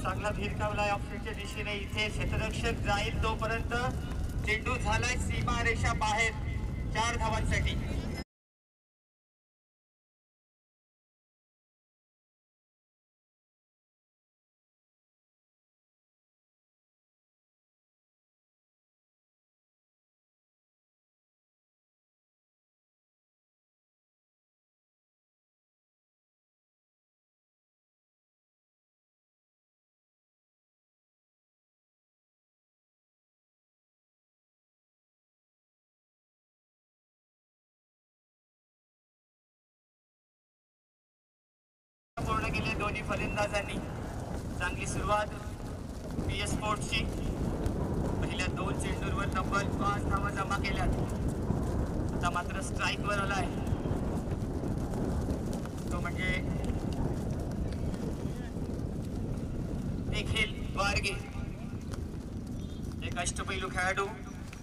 चांगला भिरकावलाय ऑप्शनच्या दिशेने. इथे क्षेत्ररक्षक जाईल तोपर्यंत चेंडू झालाय सीमा रेषा बाहेर 4 धावांसाठी. पूर्ण केले दोन्ही फलंदाजांनी. चांगली सुरुवात PS स्पोर्ट्सची. पहिल्या 2 चेंडूंवर तब्बल 5 धावा जमा केल्यात. आता मात्र स्ट्राईकवर आलाय तो म्हणजे निखिल वारगे, एक अष्टपैलू खेळाडू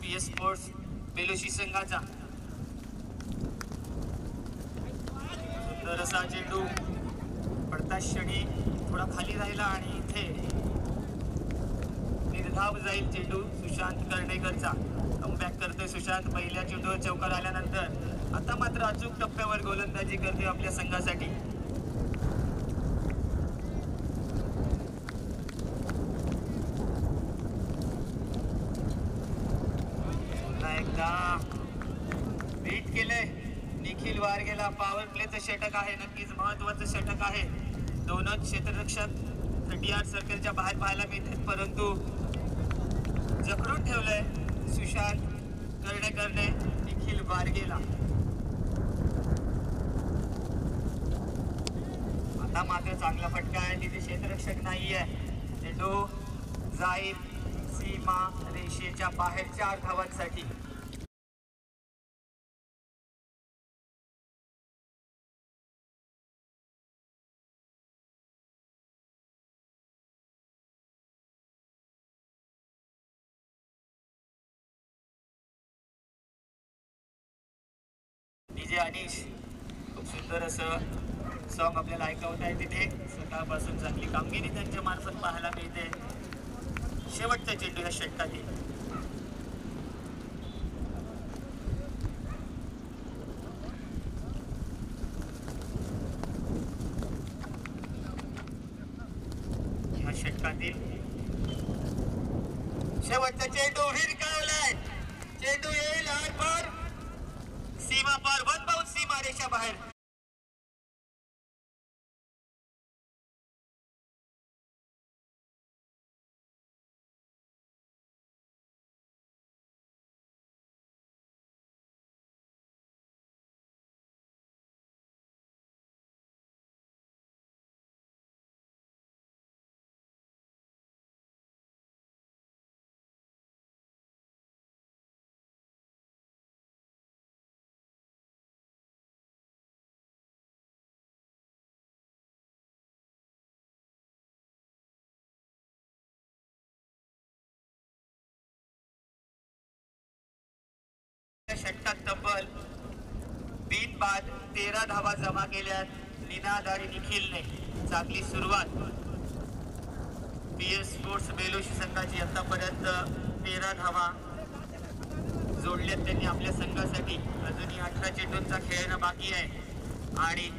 PS स्पोर्ट्स बेलोशी संघाचा. सुंदर असा चेंडू पडता क्षणी थोडा खाली राहिला आणि इथे निर्धाव जाईल चेंडू सुशांत कर्णेकरचा. कमबॅक करतोय सुशांत पहिल्या चेंडूवर चौकार आल्यानंतर. आता मात्र अचूक टप्प्यावर गोलंदाजी करतोय आपल्या संघासाठी. पुन्हा एकदा बीट केलंय निखिल वारगेला. पॉवर प्लेचं षटक आहे, नक्कीच महत्वाचं षटक आहे. दोनच क्षेत्ररक्षक 38 सर्कलच्या बाहेर पाहायला मिळतात, परंतु जखडून ठेवलंय सुशांत कर्णेकरने निखिल वारगेला. आता मात्र चांगला फटका आहे, तिथे क्षेत्ररक्षक नाहीये. चेंडू जाईल सीमा रेषेच्या बाहेर 4 धावांसाठी. DJ अनिश खूप सुंदर असं सॉन्ग आपल्याला ऐकवता आहे. तिथे सकाळपासून चांगली कामगिरी त्यांच्या मार्फत पाहायला मिळते. शेवटचा चेंडू या षटकातील. या षटकातील शेवटचा चेंडू भिरकावलाय. चेंडू येईल आर पार सीमा पार, 1 बाउंस सीमा रेषा बाहेर. षटकात तब्बल 3 बाद 13 धावा जमा केल्यात निनाद आणि निखिलने. चांगली सुरुवात PS स्पोर्ट्स बेलोशी संघाची. आतापर्यंत 13 धावा जोडल्यात त्यांनी आपल्या संघासाठी. अजूनही 18 चेंडूंचा खेळणं बाकी आहे आणि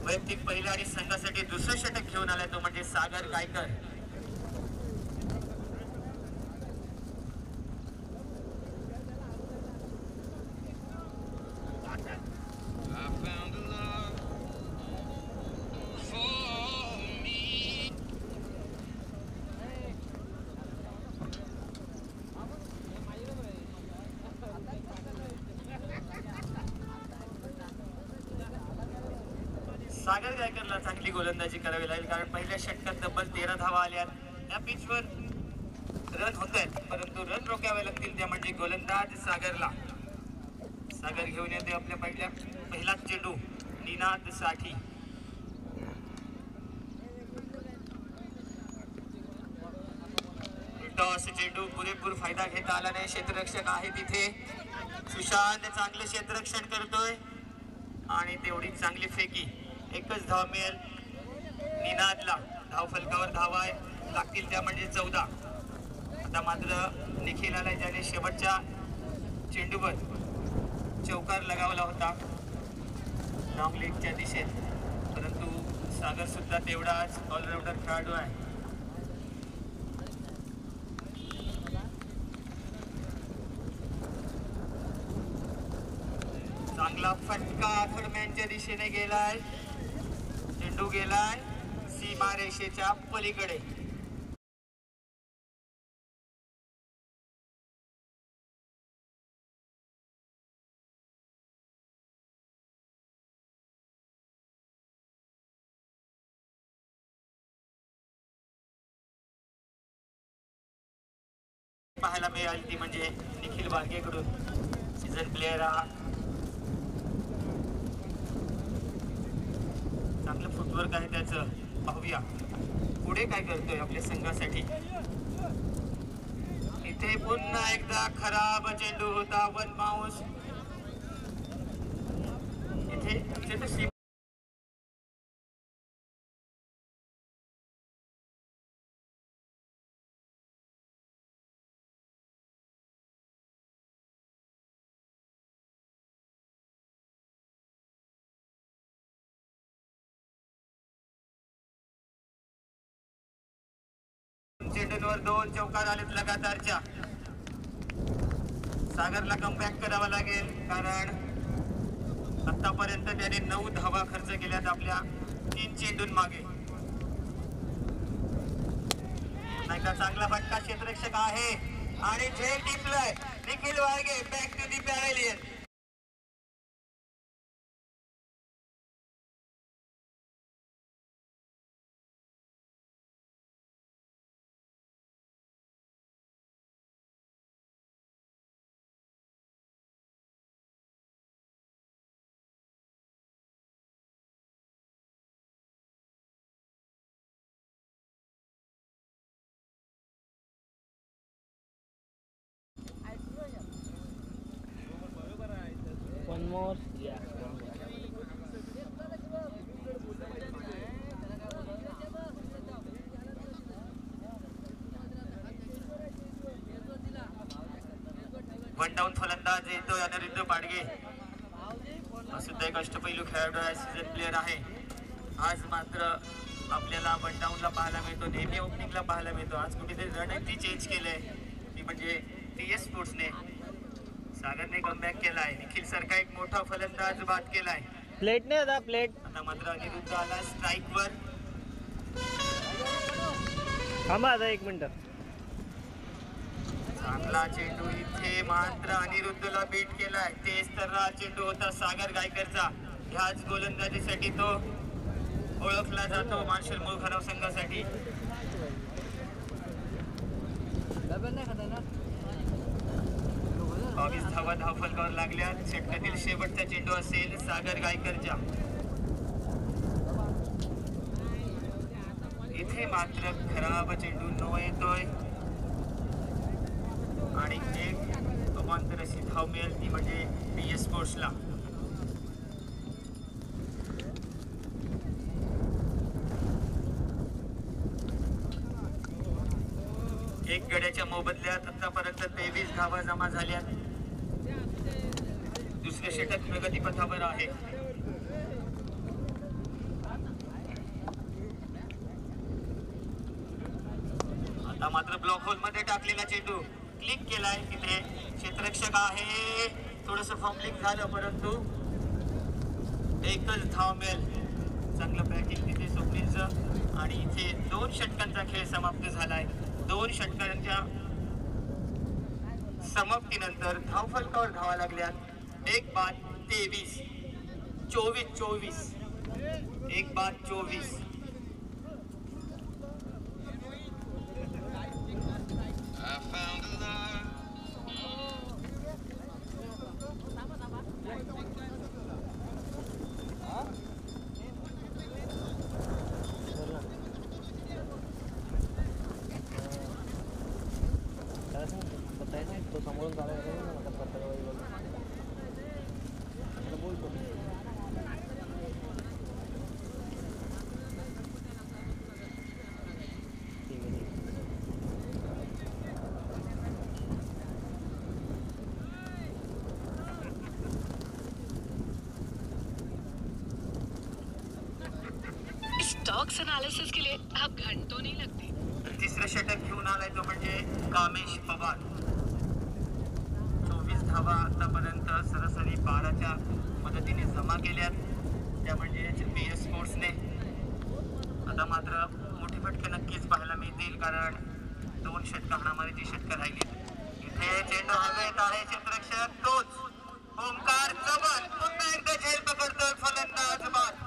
वैयक्तिक पहिला आणि संघासाठी दुसरं षटक घेऊन आलाय तो म्हणजे सागर गायकर. सागर गायकरला चांगली गोलंदाजी करावी लागेल, कारण पहिल्या षटकात तब्बल 13 धावा आल्या. या पिचवर रन होत आहेत, परंतु रन रोखावे लागतील, त्या म्हणजे गोलंदाज सागरला. सागर घेऊन येते आपल्या पहिलाच चेंडू निनाद साठी. टॉस चेंडू पुरेपूर फायदा घेता आला नाही. क्षेत्ररक्षक आहे तिथे. सुशांत चांगले क्षेत्ररक्षण करतोय आणि तेवढी चांगली फेकी. एकच धाव मिळेल निनादला. धावफलकावर धावा लागतील त्या म्हणजे 14. आता मात्र निखिल आला ज्याने शेवटच्या चेंडूवर चौकार लगावला होता लॉंग लेगच्या दिशेत, परंतु सागर सुद्धा तेवढाच ऑलराऊंडर खेळाडू आहे. चांगला फटका थर्डमॅनच्या दिशेने गेलाय, चेंडू गेलाय सीमारेषेच्या पलीकडे. पाहायला मिळाली ती म्हणजे निखिल वाघेकडून सीझन प्लेअर हा. चांगलं फुटवर्क आहे त्याचं. पाहूया पुढे काय करतोय आपल्या संघासाठी. इथे पुन्हा एकदा खराब चेंडू होता, वन बाउन्स. इथे चेंडूंवर 2 चौकार आलेत लगातारच्या. सागरला कमबॅक करावा लागेल, कारण आतापर्यंत त्याने 9 धावा खर्च केल्यात आपल्या 3 चेंडून मागे. नाही का चांगला फटका, क्षेत्ररक्षक आहे आणि झेल टिपलाय. Nikhil Walge back to the pavilion. One more. Yeah. One down फलंदाज येतो अनिरुद्ध पाडगे. सुद्धा एक अष्टपैलू खेळाडू आहे, सीझन प्लेअर आहे. आज मात्र आपल्याला वन डाऊनला पाहायला मिळतो, नेहमी ओपनिंगला पाहायला मिळतो. आज कुठेतरी रणनीती चेंज केलंय, ती म्हणजे TS स्पोर्ट्सने. सागरने कमबॅक केलाय. निखिल सारखा एक मोठा फलंदाज बाद केलाय. प्लेट नाही आता प्लेट. आता मात्र अनिरुद्ध आला स्ट्राईक वर. थांबा आता 1 मिनिट. चांगला चेंडू इथे मात्र अनिरुद्धला बीट केलाय. तेच तर चेंडू होता सागर गायकरचा. ह्याच गोलंदाजीसाठी तो ओळखला जातो मार्शल मोळखराव संघासाठी. 22 धावा धावफलकावर लागल्या. षटकातील शेवटचा चेंडू असेल सागर गायकरच्या. इथे मात्र खराब चेंडू नो येतोय आणि एक अमांतर अशी धाव मिळेल, ती म्हणजे TS स्पोर्ट्सला. एक गड्याच्या मोबदल्यात आतापर्यंत 23 धावा जमा झाल्या. दुसरे षटक प्रगतीपथावर आहे. आता मात्र ब्लॉक होल मध्ये टाकलेला चेंडू क्लिक केलाय. तिथे क्षेत्ररक्षक आहे. थोडस फॉर्मलिंग झालं, परंतु एकच धाव मिळेल. चांगलं बॅटिंग तिथे स्वप्नीलचं. आणि इथे 2 षटकांचा खेळ समाप्त झालाय. 2 षटकांच्या समाप्तीनंतर धावफलकावर धावा लागल्यात. 1 बाद 23, 24. 1 बाद 24. तो समोरून बॉक्स एनालिसिस के लिए अब घंटों नहीं लगते। तिसरं षटक घेऊन आलाय तो म्हणजे कामेश पवार. 24 धावा आतापर्यंत सरासरी 12च्या मदतीने जमा केल्यात. त्या म्हणजे PS स्पोर्ट्सने. आता मात्र मोठे फटके नक्कीच पाहायला मिळतील, कारण 2 षटकं हाणामारीची षटकं राहिली. इथे चेंडू हवेत आहे. क्षेत्ररक्षक तोच ओमकार चव्हाण पुन्हा एकदा झेल पकडतोय फलंदाज बाद.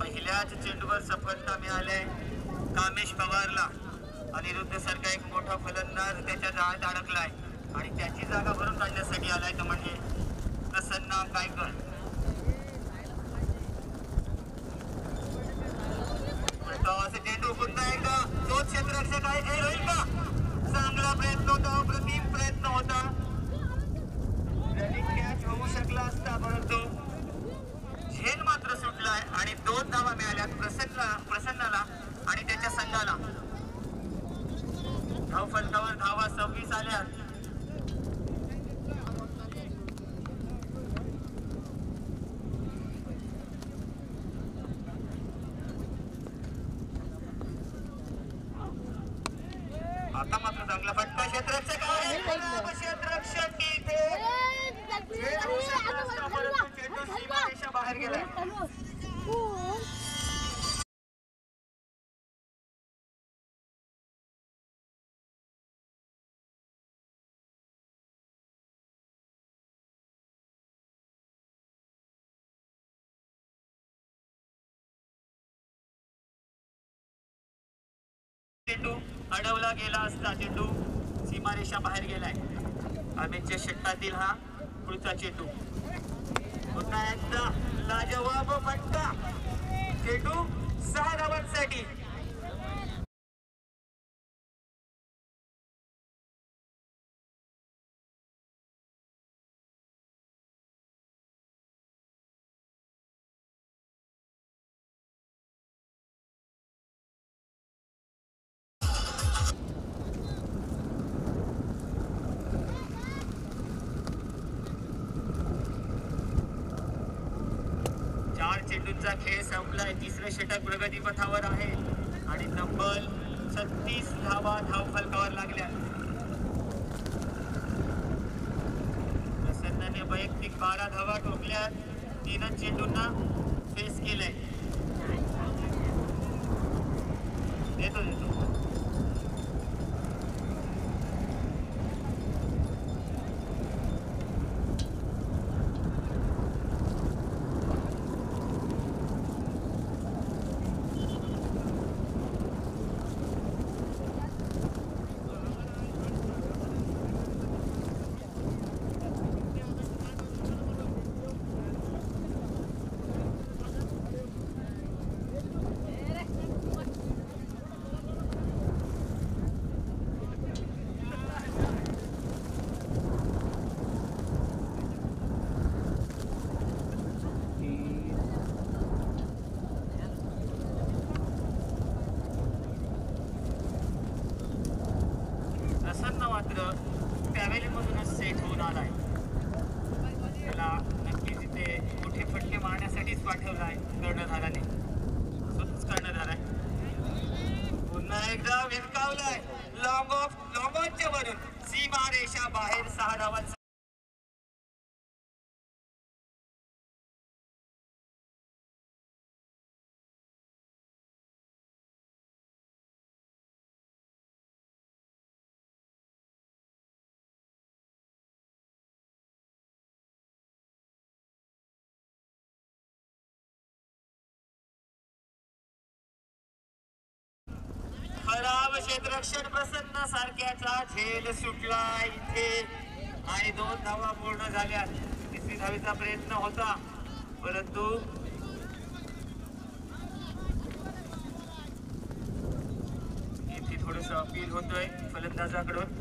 पहिल्याच चेंडूवर सफलता मिळाली कामेश पवारला. अनिरुद्ध सारखा एक मोठा फलंदाज त्याच्या जाळ्यात अडकलाय आणि त्याची जागा भरून काढण्यासाठी आलाय तो म्हणजे प्रसन्न गायकवाड. चेंडू पुन्हा एकदा तोच क्षेत्ररक्षक आहे. हे होईल का? चांगला प्रयत्न होता, अप्रतिम प्रयत्न होता. रनिंग कॅच होऊ शकला असता, परंतु झेल मात्र सुटलाय आणि 2 धावा मिळाल्यात प्रसन्नाला आणि त्याच्या संघाला. धावफलकावर धावा 26 आल्यात. आता मात्र चांगला फटका. क्षेत्ररक्षक आहे. क्षेत्ररक्षक इथे चेंडू सीमारेषा बाहेर गेलाय. चेंडू अडवला गेला असता. चेंडू सीमारेषा बाहेर गेलाय. अमितच्या षटकातील हा पुढचा चेंडू. पुन्हा एकदा लाजवाब फटका. चेंडू 6 धावांसाठी. चेंडूंचा खेळ संपलाय. तिसरं षटक प्रगतीपथावर आहे आणि तब्बल 36 धावा धावफलकावर लागल्या. प्रसन्नाने वैयक्तिक 12 धावा ठोकल्या. 3 चेंडूंना फेस केलंय. देतो पॅव्हेलियनमधूनच सेट होऊन आलाय. त्याला नक्कीच इथे मोठे फटके मारण्यासाठीच पाठवलाय कर्णधाराने. स्वतःच कर्णधार आहे. पुन्हा एकदा विरकावलाय. लॉंगॉनच्या वरून सीमारेषा बाहेर 6 धावांचा. खराब क्षेत्ररक्षण प्रसन्न सारख्याचा झेल सुटला इथे आणि 2 धावा पूर्ण झाल्या. 3री धावेचा प्रयत्न होता परंतु इथे थोडस अपील होतोय फलंदाजाकडून.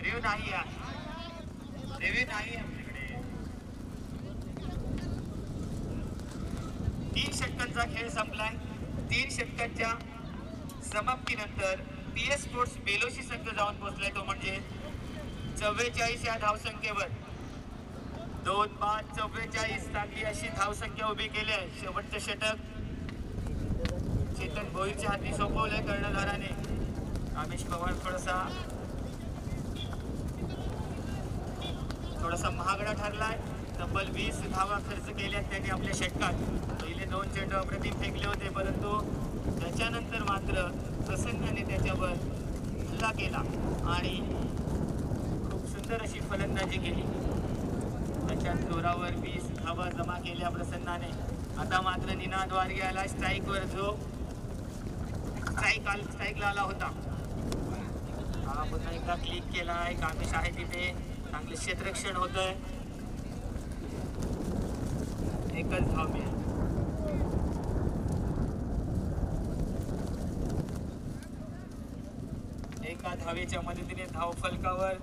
रिव्ह्यू नाही आपल्याकडे. 3 षटकांचा खेळ संपलाय. 3 षटकांच्या समाप्तीनंतर PS स्पोर्ट्स बेलोशी संघ जाऊन पोहोचलाय. तो म्हणजे 44 या धावसंख्येवर 2-5-44 चांगली अशी धावसंख्या उभी केली आहे. शेवटचं षटक चेतन भोईरच्या हाती सोपवलंय कर्णधाराने. आमिष पवार थोडासा महागडा ठरलाय. तब्बल 20 धावा खर्च केल्यात त्यांनी आपल्या षटकात. पहिले 2 चेंडू अप्रतिम फेकले होते, परंतु त्याच्यानंतर मात्र प्रसन्नाने त्याच्यावर हल्ला केला आणि खूप सुंदर अशी फलंदाजी केली. त्याच्या जोरावर 20 धावा जमा केल्या प्रसन्नाने. आता मात्र निनाद वारगे आला स्ट्राईकवर, जो स्ट्राईकला आला होता. हा पुन्हा एकदा क्लिक केला. एक आमिष आहे तिथे. चांगले क्षेत्ररक्षण होतंय. एकच धाव मिळाली. एका धावेच्या मदतीने धाव फलकावर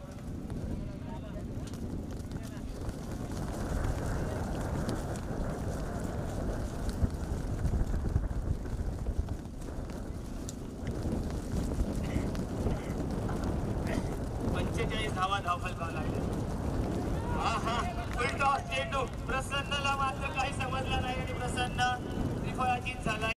धाव फलकावर लागले. फुलटॉस चेंडू. प्रसन्नला मात्र काही समजलं नाही आणि प्रसन्न त्रिफळाचीत झाला.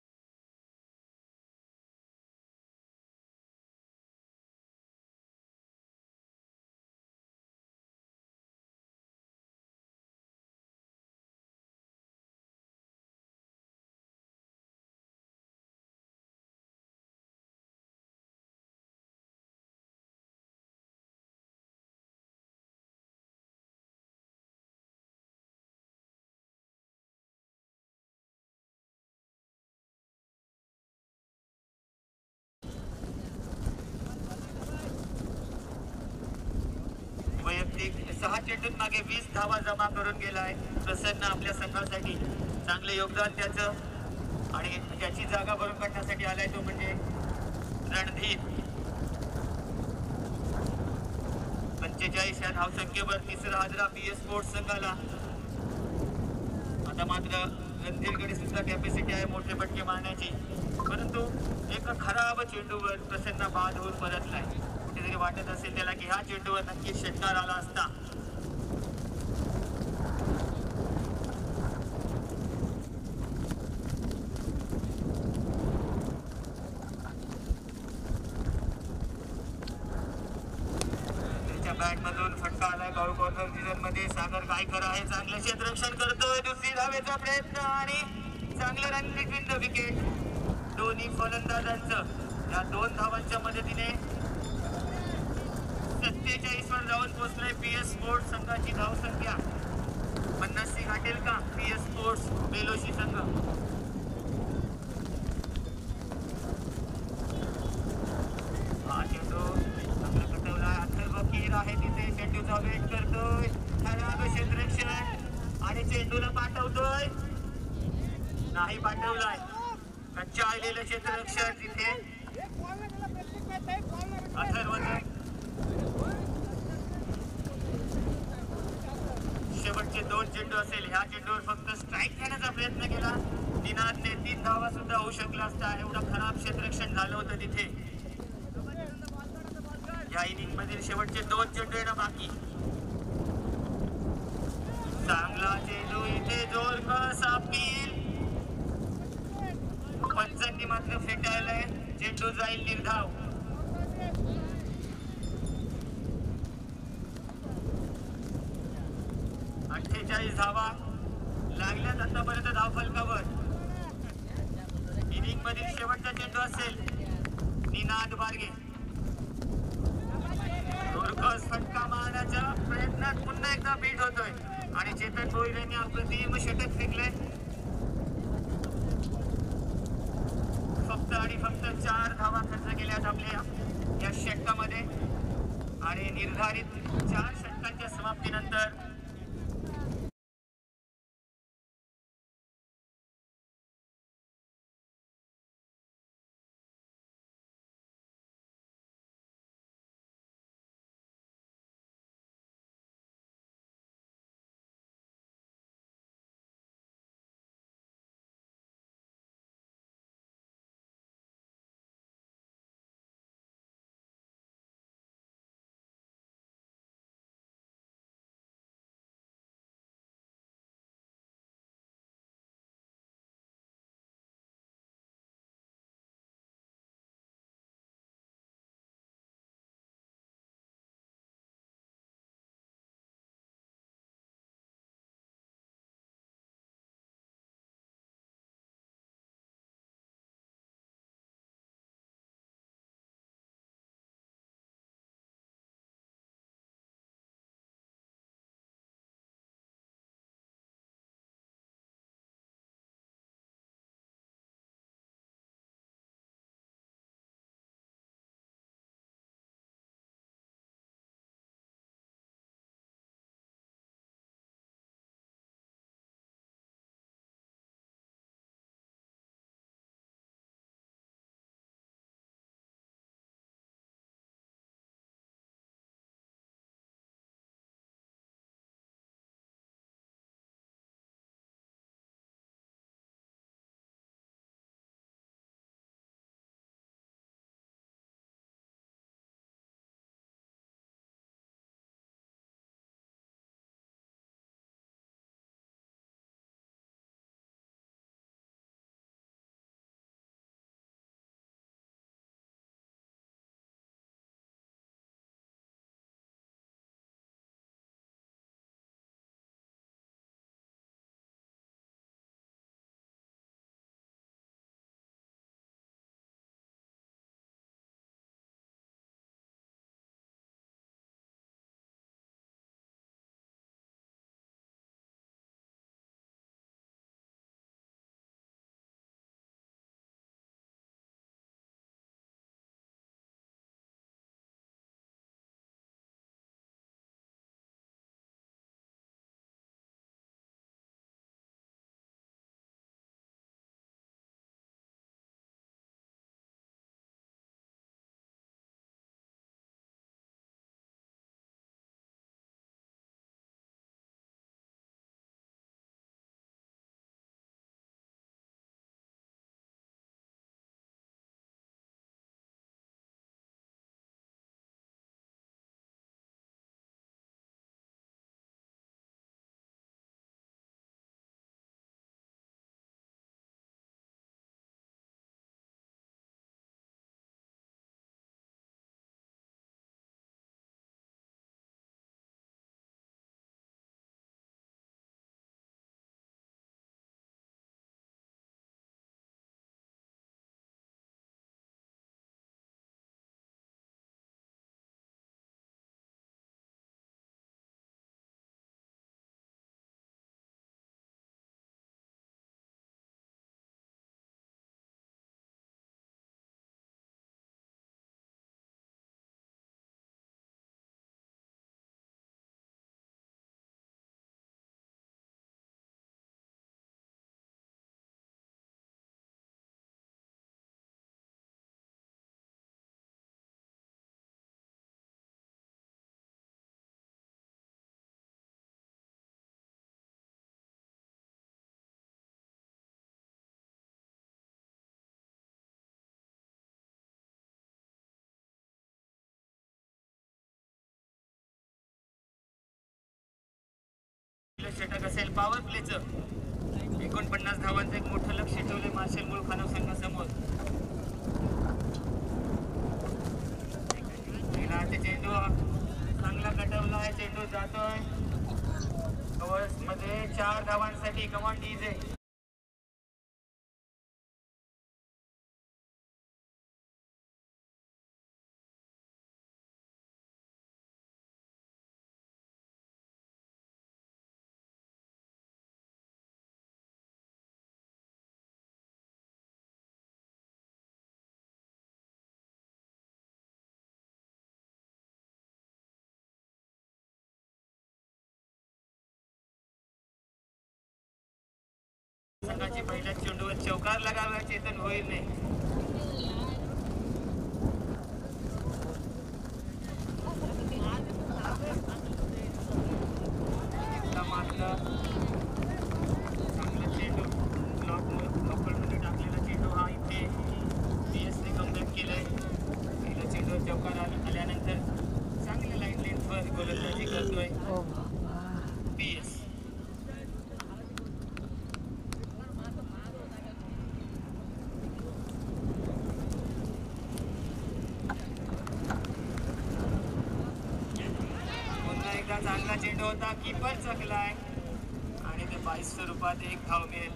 वैयक्तिक 6 चेंडूत मागे 20 धावा जमा करून गेलाय प्रसन्न आपल्या संघासाठी. चांगले योगदान त्याचं आणि त्याची जागा भरून काढण्यासाठी आलाय तो म्हणजे रणधीर. 45 या धावसंख्येवर तिसरा हादरा PS स्पोर्ट्स संघाला. आता मात्र रणधीरकडे सुद्धा कॅपॅसिटी आहे मोठे फटके मारण्याची, परंतु एका खराब चेंडूवर प्रसन्न बाद होऊन परतलाय. कुठेतरी वाटत असेल त्याला की ह्या चेंडूवर नक्कीच षटकार आला असता. त्याच्या बॅट मधून फटका आलाय. बाउल कॉर्नर डिझाईन मध्ये सागर गायकर आहे. चांगलं क्षेत्ररक्षण करतोय. दुसरी धावेचा प्रयत्न आणि चांगलं रन बिटवीन द विकेट. दोन्ही फलंदाजांचं या 2 धावांच्या मदतीने 47 वर जाऊन पोहोचलाय PS स्पोर्ट्स संघाची धावसंख्या. 50 गाठेल का PS स्पोर्ट्स बेलोशी संघ? हा चेंडू चांगला कटवलाय. अथर्व कीर आहे तिथे. चेंडूचा वेट करतोय. खराब क्षेत्ररक्षण आणि चेंडूला पाठवतोय. नाही पाठवलाय. कच्च्या आलेलं क्षेत्ररक्षण तिथे अथर्वचं. शेवटचे 2 चेंडू असेल. ह्या चेंडूवर फक्त स्ट्राईक घेण्याचा प्रयत्न केला निनादने. 3 धावा सुद्धा होऊ शकला असता. एवढं खराब क्षेत्ररक्षण झालं होतं तिथे. या इनिंग मधील शेवटचे 2 चेंडू येणं बाकी. चांगला चेंडू इथे. जोरकस अपील. पंचांनी मात्र फेटाळलंय. चेंडू जाईल निर्धाव. 48 धावा लागल्यात आतापर्यंत धाव फलकावर. इनिंग मधील शेवटचा चेंडू असेल. निनाद वारगे जोरकस फटका मारण्याच्या प्रयत्नात पुन्हा एकदा बीट होतोय आणि चेतन भोईर यांनी अप्रतिम षटक फेकले. फक्त आणि फक्त 4 धावा खर्च केल्यात आपल्या या षटकामध्ये आणि निर्धारित 4 षटकांच्या समाप्तीनंतर षटक असेल पॉवर प्लेचं 49 धावांचं एक मोठं लक्ष ठेवले मार्शल मुळखानव संघासमोर. चेंडू चांगला कटवला आहे, चेंडू जातोय कव्हर्स मध्ये 4 धावांसाठी कमांड इज संघाची पहिल्या चेंडूवर चौकार लगावा चेतन होईल नाही. चांगला चेंडू लॉकमध्ये टाकलेला चेंडू हा इथे PS ने कमबॅक केलाय. पहिल्या चेंडूवर चौकार आल्यानंतर चांगल्या लाईन लेन्थवर गोलंदाजी करतोय PS. पुन्हा एकदा चांगला चेंडू होता, कीपर चकलाय आणि ते 2200 रुपयात एक धाव मिळेल.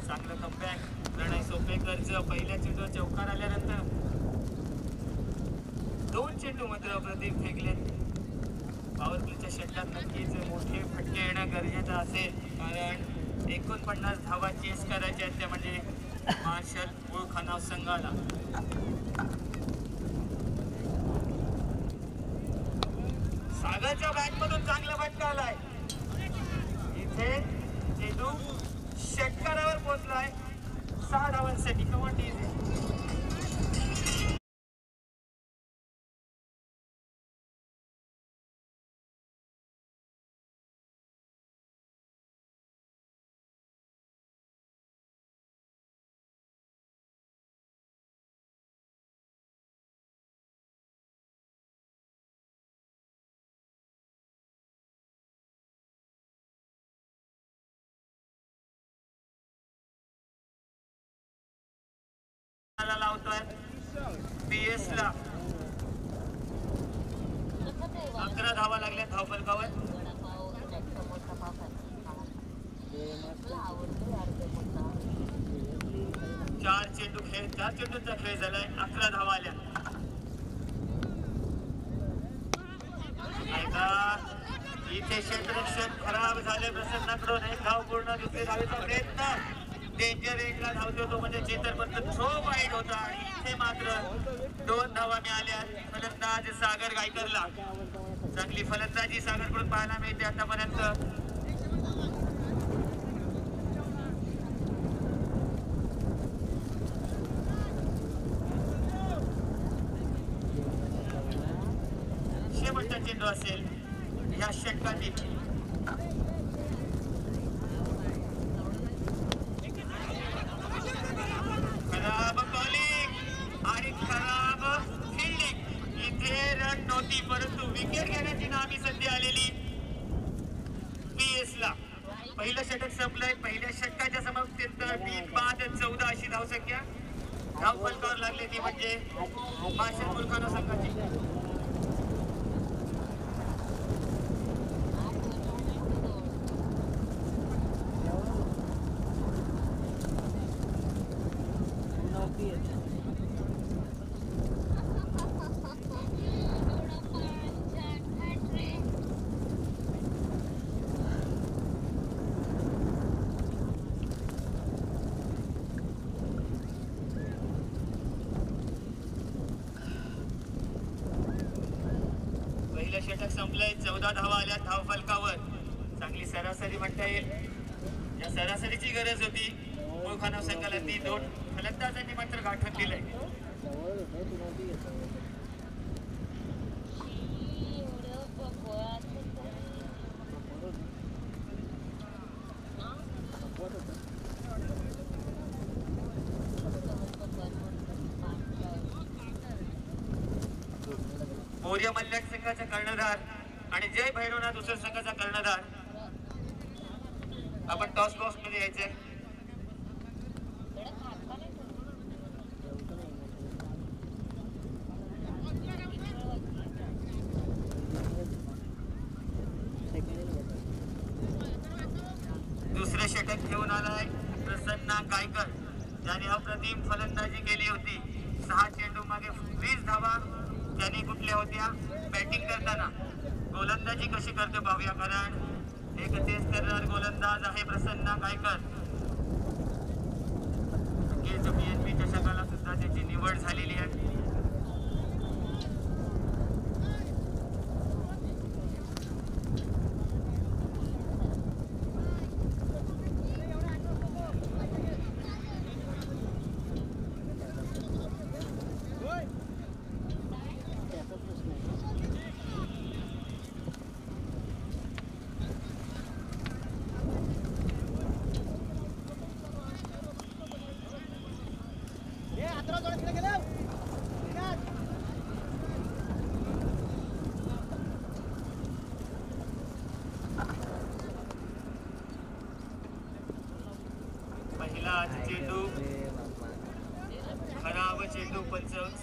चांगलं कमबॅक प्रणय सोपेकरच. पहिल्या चेंडूवर चौकार आल्यानंतर 2 चेंडू मात्र अप्रतिम फेकलेत. पॉवर प्लेच्या षटकात नक्कीच मोठे फटके येणं गरजेचं असेल, कारण 49 धावा चेस करायच्या आहेत, त्या म्हणजे मार्शल मुळखानाव संघाला. सागरच्या बॅटमधून चांगला फटका आलाय. इथे चेंडू षटकारावर पोहोचलाय. 6 धावांसाठी कमांडी. लावतोय PS ला. 11 धावा लागल्या धावफलकावर. 4 चेंडूंचा खेळ झालाय. 11 धावा आल्या. इथे क्षेत्ररक्षण खराब झाले प्रसन्नाकडून. एक धाव पूर्ण. दुसरी धावेचा प्रयत्न. डेंजर एंडला धावतो तो म्हणजे चेतन, पण थ्रो वाईड होता. आणि इथे मात्र 2 धावा मिळाल्या फलंदाज सागर गायकरला. चांगली फलंदाजी सागरकडून पाहायला मिळते आतापर्यंत. शेवटचा चेंडू असेल या षटकातील. खराब बॉलिंग आणि खराब फिल्डिंग. इथे रन नव्हती, परंतु विकेट घेण्याची नामी संधी आलेली PS ला. पहिलं षटक संपलंय. पहिल्या षटकाच्या समाप्तीत 3-5-14 अशी धावसंख्या धाव फलकावर लागली. ती म्हणजे मार्शल मुळखानाव संघाची. षटक संपलंय. 14 धावा आल्या धाव फलकावर. चांगली सरासरी म्हणता येईल. या सरासरीची गरज होती मुळखानाव संघाला. ती 2 फलंदाजांनी मात्र गाठून दिलंय. मौर्य मल्हार संघाचा कर्णधार आणि जय भैरवनाथ उसळ संघाचा कर्णधार. आपण टॉस बॉक्स मध्ये यायचंय. दुसरे षटक घेऊन आलाय प्रसन्ना गायकर, ज्याने अप्रतिम फलंदाजी केली होती. 6 चेंडू मागे 20 धावा त्यांनी कुठल्या होत्या. बॅटिंग करताना गोलंदाजी कशी करतो पाहूया, कारण एक तेज करणार गोलंदाज आहे प्रसन्ना गायकर. PNB चषकाला सुद्धा त्याची निवड झालेली आहे.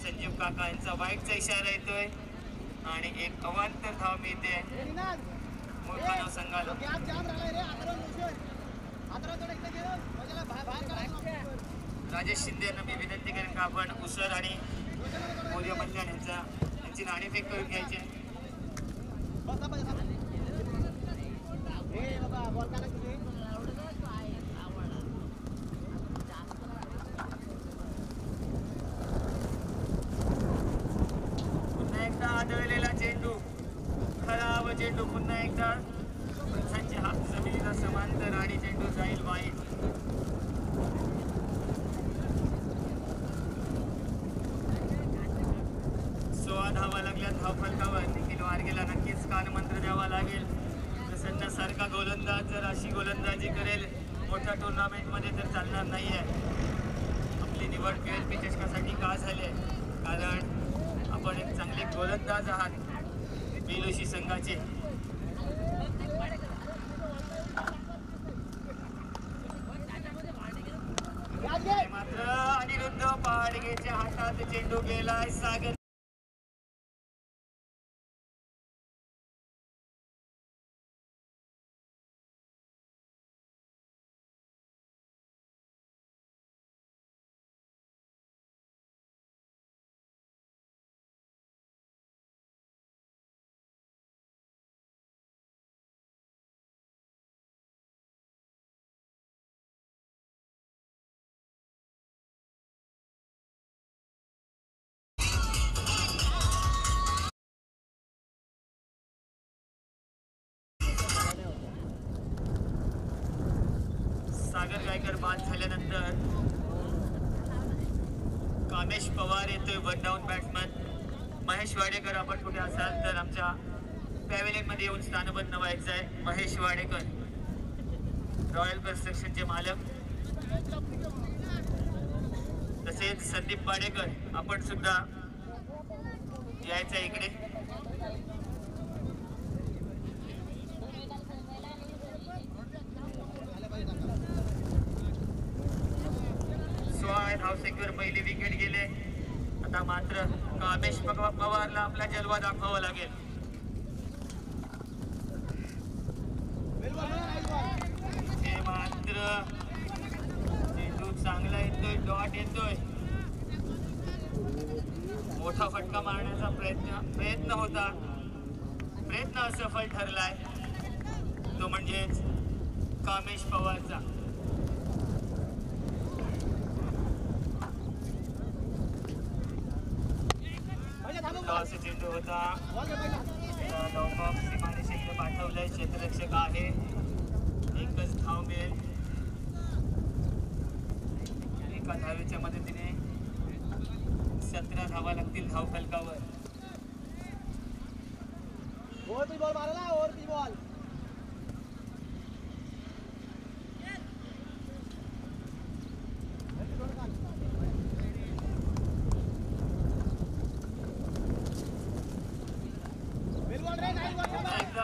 संजीव काका यांचा वाईटचा इशारा येतोय आणि एक अवांतर धाव मिळते मुळखानाव संघाला. राजेश शिंदे यांना मी विनंती करेन का आपण उसर आणि मौर्य मल्ल्याण यांची नाणेफेक करून घ्यायची आहे. पुन्हा एकदा आदळलेला चेंडू, खराब चेंडू, पुन्हा एकदा पंचांचे हात जमिनीला समांतर आणि चेंडू जाईल वाईट. 16 धावा लागल्या धाव फलकावर. निखिल वारगेला नक्कीच कानमंत्र द्यावा लागेल. प्रसन्न सारखा गोलंदाज जर अशी गोलंदाजी करेल मोठ्या टुर्नामेंटमध्ये तर चालणार नाहीये. आपली निवड KLP चषकासाठी का झाली आहे? कारण आपण एक चांगले गोलंदाज आहात बेलोशी संघाचे. मात्र अनिरुद्ध पहाडगेच्या हातात चेंडू गेलाय. सागर गायकर बाद झाल्यानंतर कामेश पवार येतोय one down batsman. Mahesh Wadekar आपण कुठे असाल तर आमच्या पॅव्हेलियन मध्ये येऊन स्थानबद्ध व्हायचं आहे. महेश वाडेकर रॉयल कन्स्ट्रक्शनचे मालक, तसेच संदीप पाडेकर आपण सुद्धा यायचं इकडे. धावसंख्येवर पहिली विकेट गेले. आता मात्र कामेश पवारला आपला जलवा दाखवावा लागेल. हे मात्र चेंडू चांगला येतोय, डॉट येतोय. मोठा फटका मारण्याचा प्रयत्न होता. प्रयत्न असफल ठरलाय, तो म्हणजेच कामेश पवारचा. असे चेंडू होता. सीमारेषेकडे पाठवलंय. क्षेत्ररक्षक आहे. एकच धाव मिळेल. एका धावेच्या मदतीने 17 धावा लागतील धाव फलकावर.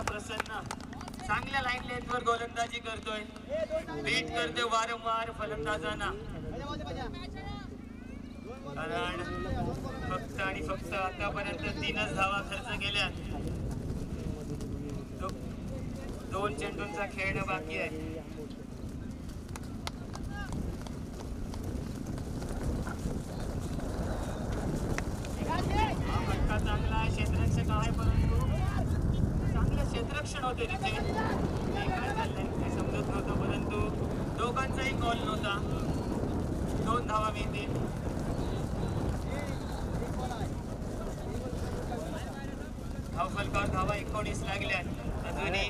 प्रसन्न चांगल्या लाईन लेंथवर गोलंदाजी करतोय. बीट करतोय वारंवार फलंदाजांना. कारण फक्त आणि फक्त आतापर्यंत 3च धावा खर्च केल्या. 2 चेंडूंचा खेळणं बाकी आहे. हा फटका चांगला आहे. क्षेत्ररक्षक आहे, परंतु चांगलं क्षेत्ररक्षण होते तिथे. काय चाललंय ते समजत नव्हतं, परंतु दोघांचाही कॉल नव्हता. 2 धावा मिळतील. धाव फलकावर धावा 19 लागल्या. अजूनही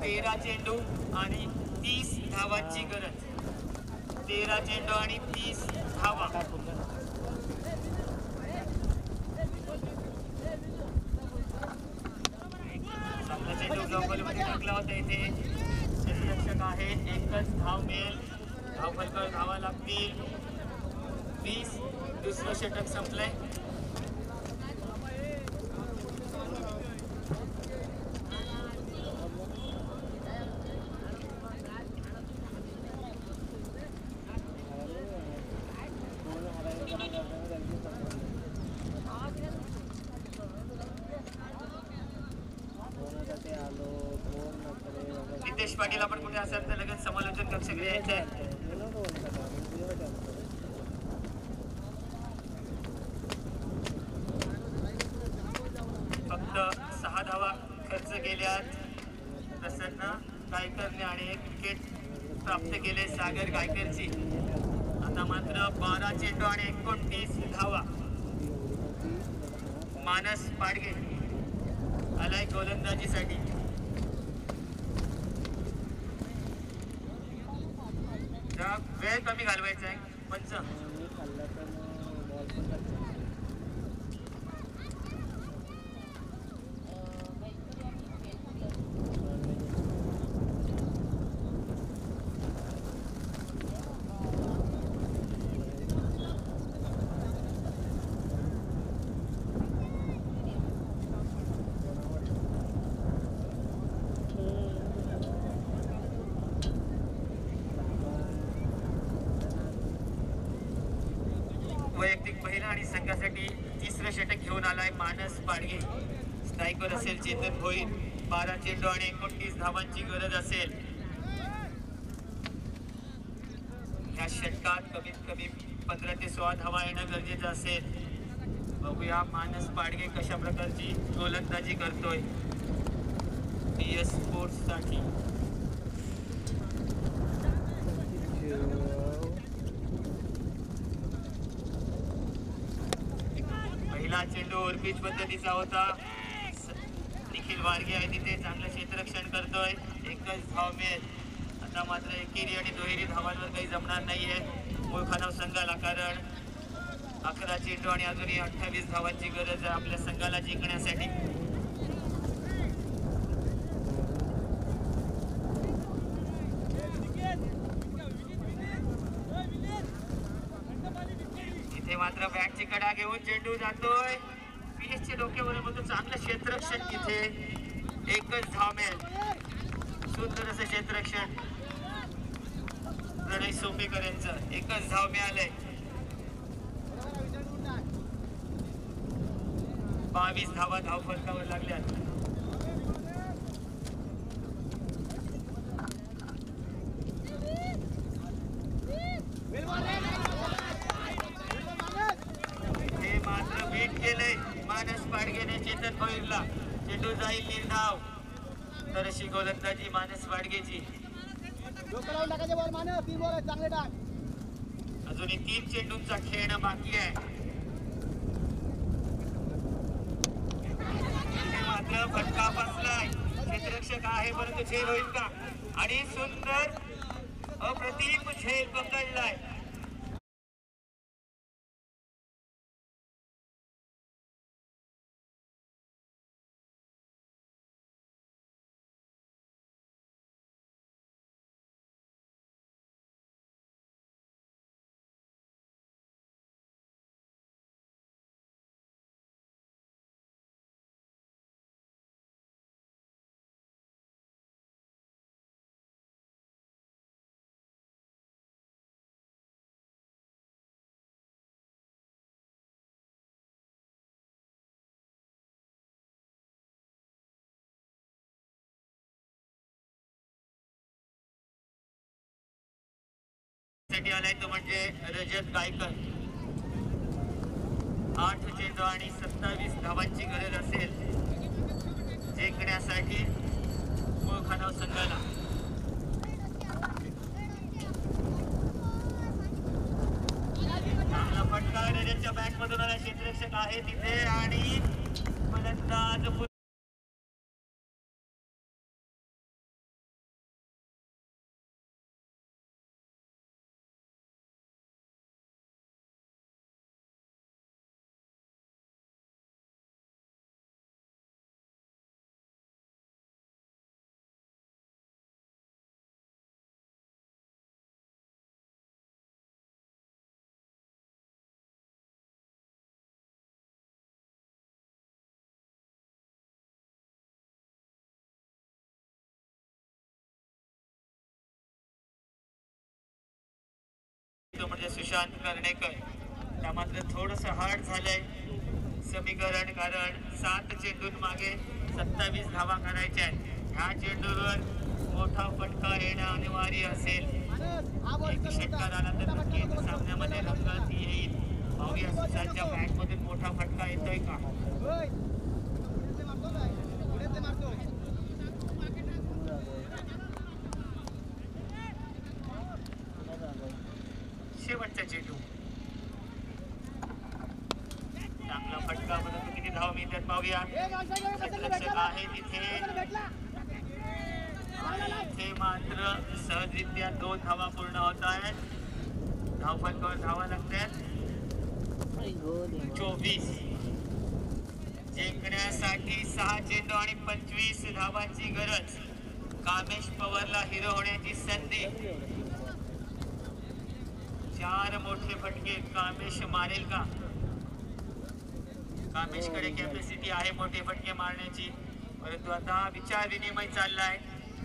13 चेंडू आणि 30 धावांची गरज. 13 चेंडू आणि 30 धावा. चांगला चेंडू ग्लोबलमध्ये टाकला होता. इथे क्षेत्ररक्षक आहे. एकच धाव मिळेल. धाव फलकावर धावा लागतील 20. दुसरं षटक संपलंय. पाटील आपण कुठे असाल तर लगेच समालोचन कक्षाकडे यायचं आहे. फक्त 6 धावा खर्च केल्यात प्रसन्न गायकरने आणि एक विकेट प्राप्त केले सागर गायकरची. आता मात्र 12 चेंडू आणि 29 धावा. मानस पाडगे आलाय गोलंदाजीसाठी. वेळ कमी घालवायचा आहे पंच. वैयक्तिक महिला आणि संघासाठी तिसरं षटक घेऊन आलाय मानस पाडगे. स्ट्राईकवर असेल चेतन भोईर. 12 चेंडू आणि 29 धावांची गरज असेल. या षटकात कमीत कमी 15 ते 16 धावा येणं गरजेचं असेल. बघूया मानस पाडगे कशा प्रकारची गोलंदाजी करतोय PS स्पोर्ट्स साठी. पहिला चेंडू ओरपीच पद्धतीचा होता. निखिल वारगे आहे तिथे चांगलं क्षेत्ररक्षण करतोय. एकच धाव मिळेल. आता मात्र एकेरी आणि दुहेरी धावांवर काही जमणार नाहीये मूळखानाव संघाला, कारण 11 चेंडू आणि अजूनही 28 धावांची गरज आहे आपल्या संघाला जिंकण्यासाठी. इथे मात्र बॅटची कडा घेऊन चेंडू जातोय. PS डोक्यावर म्हणतो चांगलं क्षेत्ररक्षण. तिथे एकच धाव मिळेल. सुंदर असं क्षेत्ररक्षण प्रणय सोपेकर यांचं. एकच धाव मिळालंय. 22 धावा धावफलकावर लागल्यात. हे मात्र बीट केलंय मानस पाडगेने चेतन भोईरला. चेंडू जाईल निर्धाव. तर अशी गोलंदाजी मानस पाडगेची. अजूनही 3 चेंडूंचा खेळणं बाकी आहे. मात्र फटका बसलाय. क्षेत्ररक्षक आहे परंतु झेल होईल का? आणि सुंदर अप्रतिम झेल पकडलाय. आलाय तो म्हणजे रजत गायकर. 8 चेंडू आणि 27 धावांची गरज असेल जिंकण्यासाठी मूळखानाव संघाला. चांगला फटका रजतच्या बॅट मधून आला. क्षेत्ररक्षक आहे तिथे आणि फलंदाज म्हणजे सुशांत कर्णेकर. त्या मात्र थोडस हार्ड झालंय समीकरण, कारण 7 चेंडून मागे 27 धावा करायच्या आहेत. ह्या चेंडूवर मोठा फटका येणं अनिवार्य असेल. एक षटकार आला तर नक्की सामन्यामध्ये रंगत येईल. पाहूया सुशांतच्या बॅट मधून मोठा फटका येतोय का. शेवटचा चेंडू चांगला फटका, परंतु किती धाव मिळतात पाहूया. क्षेत्ररक्षक आहे तिथे आणि इथे मात्र सहजरित्या 2 धावा पूर्ण होत आहेत. धावफलकावर धावा लागतात 24. जिंकण्यासाठी 6 चेंडू आणि 25 धावांची गरज. कामेश पवारला हिरो होण्याची संधी. 4 मोठे फटके कामेश मारेल का. कामेशकडे कॅपॅसिटी आहे मोठे फटके मारण्याची, परंतु आता विचार विनिमय चाललाय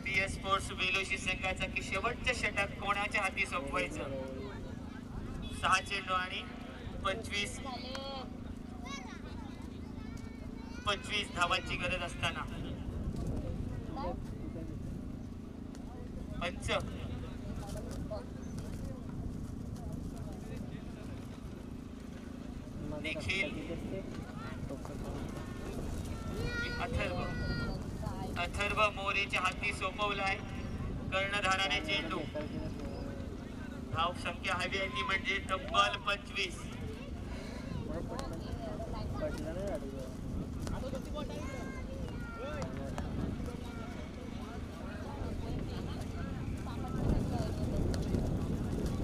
PS स्पोर्ट्स बेलोशी संघाचा की शेवटच्या षटक कोणाच्या हाती सोपवायचं. 6 चेंडू आणि 25 धावांची गरज असताना पंच निखिल अथर्व मोरेच्या हाती सोपवलाय कर्णधाराने चेंडू. धाव संख्या हवी आहे ती म्हणजे तब्बल 25.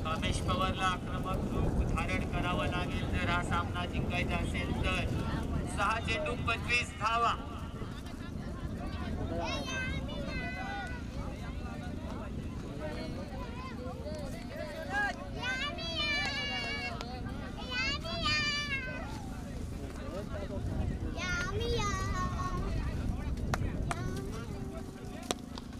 कामेश पवारला आक्रमक रूप धारण करावं लागेल जर हा सामना जिंकायचा असेल तर. 6 चेंडू 25 धावा.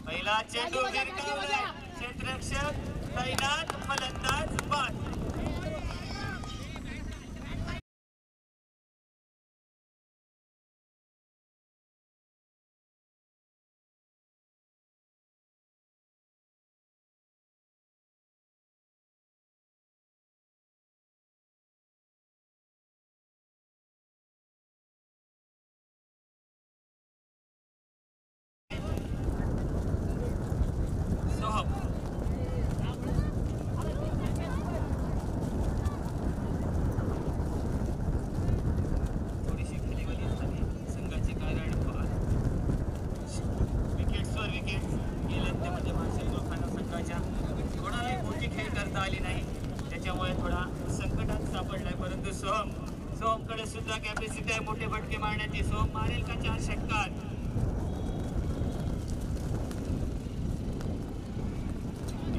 पहिला चेंडू भिरकावलाय. क्षेत्ररक्षक तैनात, फलंदाज बाद. सोहमकडे सुद्धा कॅपॅसिटी आहे मोठे फटके मारण्याची. सोहम मारेल का 4 षटकार.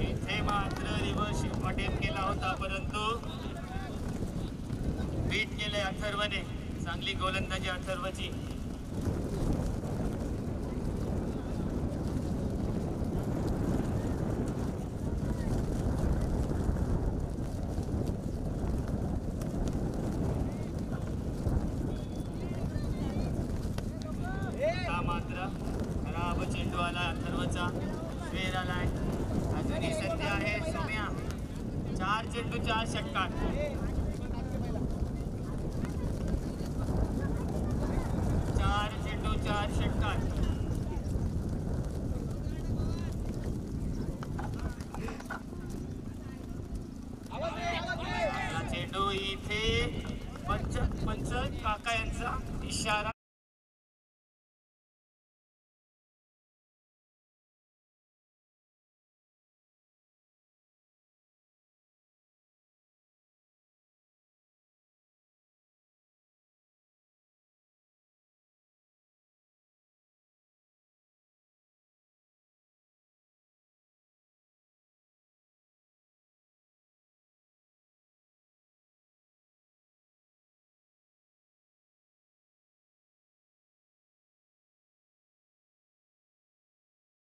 इथे मात्र रिव्हर्स अटेम्प्ट केला होता परंतु बीट केलंय अथर्वने. चांगली गोलंदाजी अथर्वची. मात्र खराब चेंडू आला अथर्वचा. वेळ आलाय. अजूनही सध्या आहे सोम्या. 4 चेंडू 4 षटकार. 4 चेंडू 4 षटकार. चेंडू इथे पंच काका यांचा इशारा.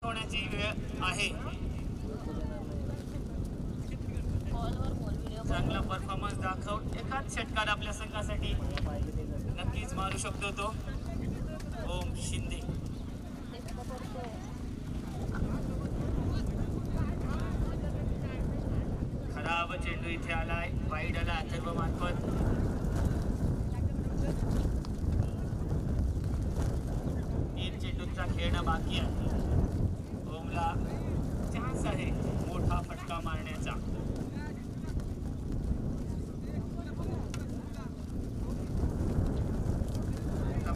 होण्याची वेळ आहे. चांगला परफॉर्मन्स दाखवून एकाच षटकार आपल्या संघासाठी नक्कीच मारू शकतो तो ओम शिंदे. चेंडू इथे आलाय, वाईड आला अथर्व मार्फत. तीन चेंडूंचा खेळणं बाकी आहे. ओमला चान्स आहे मोठा फटका मारण्याचा.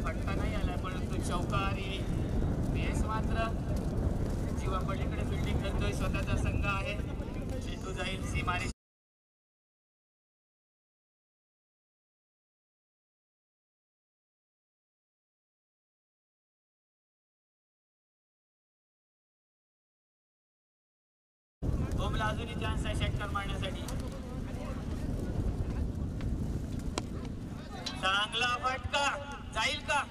फटका नाही आलाय परंतु चौकारी. PS मात्र जीवा पलीकडे फिल्डिंग करतोय. स्वतःचा संघ आहे. चेंडू जाईल सीमारे. ओमला अजूनही चान्स आहे षटकार मारण्यासाठी. चांगला फटका जाईल का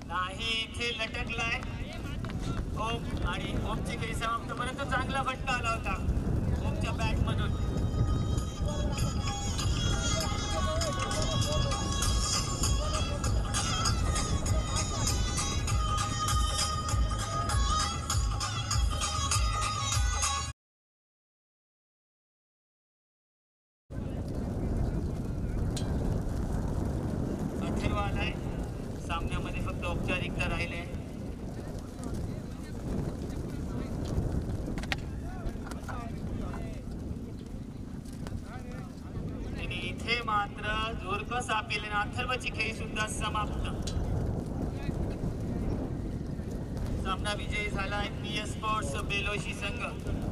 नाही. इथे लटकलाय ओम आणि ओमची काही समाप्त परंतु चांगला फटका आला होता ओमच्या बॅट मधून. अथर्व आलाय. सामन्यामध्ये फक्त औपचारिकता राहिले. इथे मात्र जोरकस आपले अथर्वची खेळी सुद्धा समाप्त. सामना विजयी झालाय PS स्पोर्ट्स बेलोशी संघ.